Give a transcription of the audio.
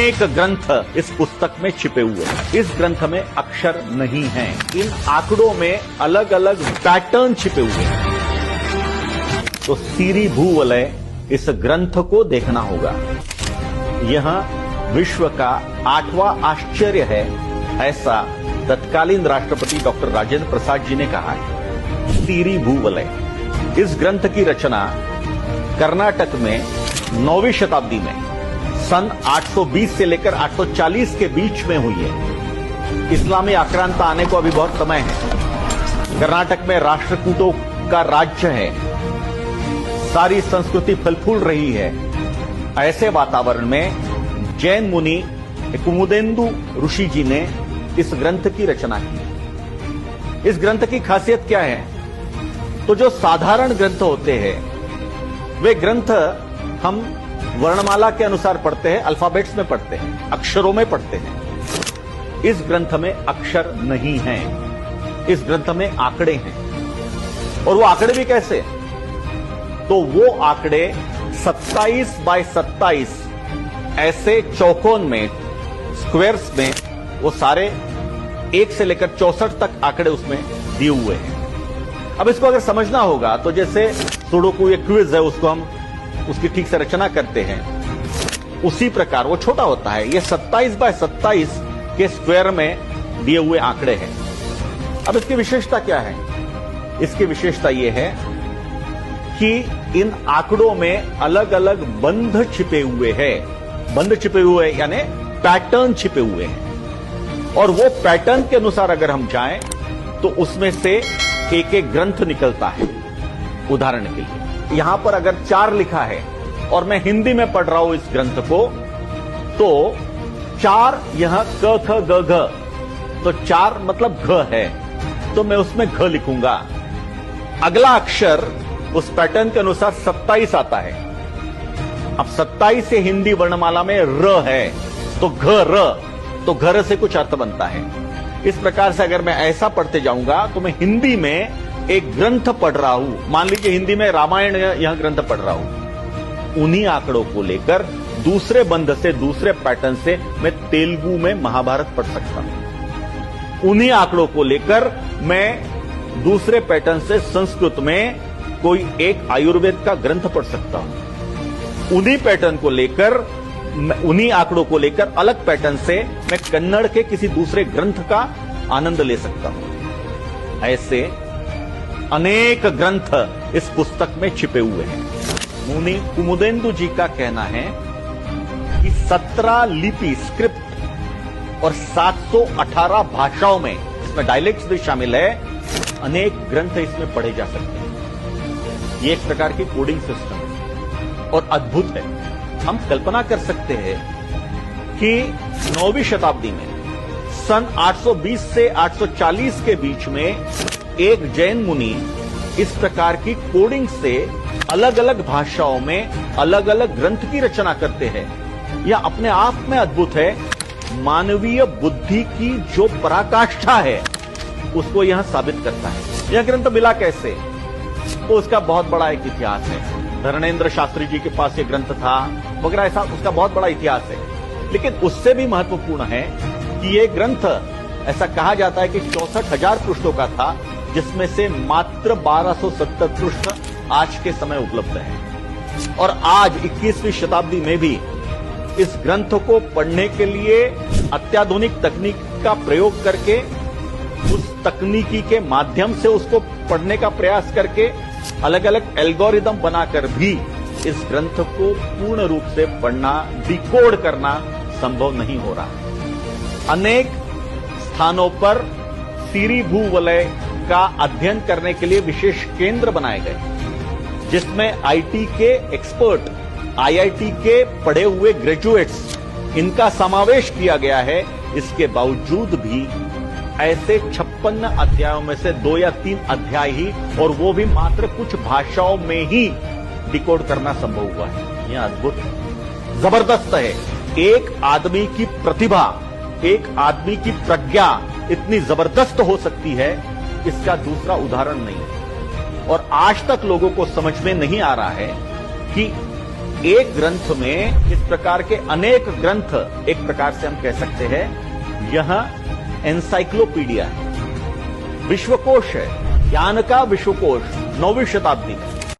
अनेक ग्रंथ इस पुस्तक में छिपे हुए हैं। इस ग्रंथ में अक्षर नहीं हैं। इन आंकड़ों में अलग अलग पैटर्न छिपे हुए हैं। तो सीरी भूवलय इस ग्रंथ को देखना होगा। यह विश्व का 8वां आश्चर्य है, ऐसा तत्कालीन राष्ट्रपति डॉक्टर राजेंद्र प्रसाद जी ने कहा है। सीरी भूवलय इस ग्रंथ की रचना कर्नाटक में 9वीं शताब्दी में सन 820 से लेकर 840 के बीच में हुई है। इस्लामी आक्रांता आने को अभी बहुत समय है। कर्नाटक में राष्ट्रकूटों का राज्य है। सारी संस्कृति फल फूल रही है। ऐसे वातावरण में जैन मुनि कुमुदेंदु ऋषि जी ने इस ग्रंथ की रचना की। इस ग्रंथ की खासियत क्या है? तो जो साधारण ग्रंथ होते हैं वे ग्रंथ हम वर्णमाला के अनुसार पढ़ते हैं, अल्फाबेट्स में पढ़ते हैं, अक्षरों में पढ़ते हैं। इस ग्रंथ में अक्षर नहीं है। इस ग्रंथ में आंकड़े हैं। और वो आंकड़े भी कैसे? तो वो आंकड़े 27 बाय 27 ऐसे चौकोन में, स्क्वायर्स में, वो सारे 1 से लेकर 64 तक आंकड़े उसमें दिए हुए हैं। अब इसको अगर समझना होगा तो जैसे सुडोकू एक क्विज है, उसको हम उसकी ठीक से रचना करते हैं, उसी प्रकार वो छोटा होता है। ये 27 बाय 27 के स्क्वायर में दिए हुए आंकड़े हैं। अब इसकी विशेषता क्या है? इसकी विशेषता यह है कि इन आंकड़ों में अलग अलग बंध छिपे हुए हैं। बंध छिपे हुए यानी पैटर्न छिपे हुए हैं। और वो पैटर्न के अनुसार अगर हम जाएं तो उसमें से एक एक ग्रंथ निकलता है। उदाहरण के लिए यहां पर अगर 4 लिखा है और मैं हिंदी में पढ़ रहा हूं इस ग्रंथ को, तो 4 यह क ख ग घ, तो 4 मतलब घ है, तो मैं उसमें घ लिखूंगा। अगला अक्षर उस पैटर्न के अनुसार 27 आता है। अब 27 से हिंदी वर्णमाला में र है, तो घ र, तो घर से कुछ अर्थ बनता है। इस प्रकार से अगर मैं ऐसा पढ़ते जाऊंगा तो मैं हिंदी में एक ग्रंथ पढ़ रहा हूं। मान लीजिए हिंदी में रामायण यह ग्रंथ पढ़ रहा हूं। उन्हीं आंकड़ों को लेकर दूसरे बंध से, दूसरे पैटर्न से मैं तेलुगु में महाभारत पढ़ सकता हूं। उन्हीं आंकड़ों को लेकर मैं दूसरे पैटर्न से संस्कृत में कोई एक आयुर्वेद का ग्रंथ पढ़ सकता हूं। उन्हीं पैटर्न को लेकर, उन्हीं आंकड़ों को लेकर अलग पैटर्न से मैं कन्नड़ के किसी दूसरे ग्रंथ का आनंद ले सकता हूं। ऐसे अनेक ग्रंथ इस पुस्तक में छिपे हुए हैं। मुनि कुमुदेंदु जी का कहना है कि 17 लिपि, स्क्रिप्ट और 718 भाषाओं में, इसमें डायलेक्ट्स भी शामिल है, अनेक ग्रंथ इसमें पढ़े जा सकते हैं। ये एक प्रकार की कोडिंग सिस्टम है और अद्भुत है। हम कल्पना कर सकते हैं कि 9वीं शताब्दी में सन 820 से 840 के बीच में एक जैन मुनि इस प्रकार की कोडिंग से अलग अलग भाषाओं में अलग अलग ग्रंथ की रचना करते हैं। यह अपने आप में अद्भुत है। मानवीय बुद्धि की जो पराकाष्ठा है उसको यह साबित करता है। यह ग्रंथ मिला कैसे? तो उसका बहुत बड़ा एक इतिहास है। धर्मेंद्र शास्त्री जी के पास यह ग्रंथ था वगैरह, ऐसा उसका बहुत बड़ा इतिहास है। लेकिन उससे भी महत्वपूर्ण है कि यह ग्रंथ, ऐसा कहा जाता है कि 64,000 पृष्ठों का था, जिसमें से मात्र 1270 पृष्ठ आज के समय उपलब्ध है। और आज 21वीं शताब्दी में भी इस ग्रंथ को पढ़ने के लिए अत्याधुनिक तकनीक का प्रयोग करके, उस तकनीकी के माध्यम से उसको पढ़ने का प्रयास करके, अलग अलग एल्गोरिदम बनाकर भी इस ग्रंथ को पूर्ण रूप से पढ़ना, डिकोड करना संभव नहीं हो रहा। अनेक स्थानों पर सीरी भूवलय का अध्ययन करने के लिए विशेष केंद्र बनाए गए, जिसमें आईटी के एक्सपर्ट, आईआईटी के पढ़े हुए ग्रेजुएट्स, इनका समावेश किया गया है। इसके बावजूद भी ऐसे 56 अध्यायों में से 2 या 3 अध्याय ही, और वो भी मात्र कुछ भाषाओं में ही डिकोड करना संभव हुआ है। यह अद्भुत, जबरदस्त है। एक आदमी की प्रतिभा, एक आदमी की प्रज्ञा इतनी जबरदस्त हो सकती है, इसका दूसरा उदाहरण नहीं है। और आज तक लोगों को समझ में नहीं आ रहा है कि एक ग्रंथ में इस प्रकार के अनेक ग्रंथ, एक प्रकार से हम कह सकते हैं यह एनसाइक्लोपीडिया है, विश्वकोश है, ज्ञान का विश्वकोश 9वीं शताब्दी में।